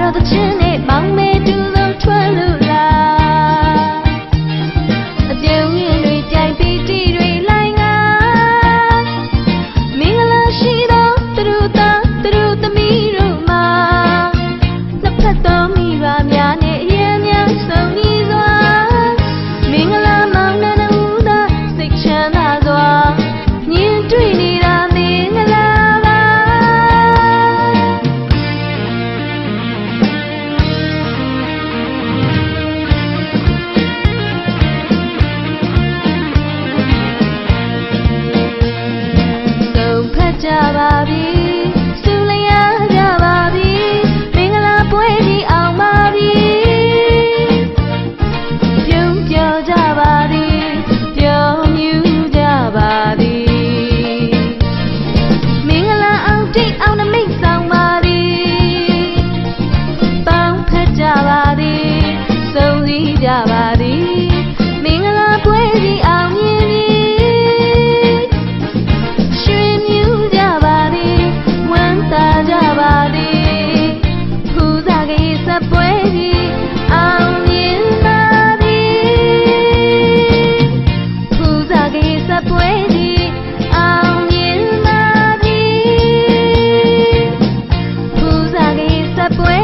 တော့တချင်းနဲ့မောင်မဲတူလုံးထွက်လို့လားအပြုံးရင်တွေကြိုင်ပီတီတွေလိုက်ငါမင်္ဂလာရှိသောသူတို့သားသူတို့သမီးတို့မှာနှစ်ဖက်သောမိဘများနဲ့အရင်များဆုံးဤစွာမင်္ဂလာမောင်နှံဦးသာစိတ်ချမ်းသာစွာညင်တွေ့နေတာမင်္ဂလာပါဆုံးဖက်ကြပါပြီဆုလျာကြပါပြီမင်္ဂလာပွဲကြီးအောင်ပါပြီပြုံးပြောကြပါသည်ပြောမြူကြပါသည်မင်္ဂလာအောင်တိတ်အောင်နမိတ်ဆောင်ပါသည်ပေါင်းဖက်ကြပါသည်စုံစည်းကြပါသည်မင်္ဂလာပွဲကြီးအောင်မြင်သည်ရွှင်မြူကြပါသည်ဝမ်းသာကြပါသည်ဖူးစားကလေးစပွဲကြီးအောင်မြင်ပါသည်ဖူးစားကလေးစပွဲကြီးအောင်မြင်ပါသည်ဖူးစားကလေးစပွဲ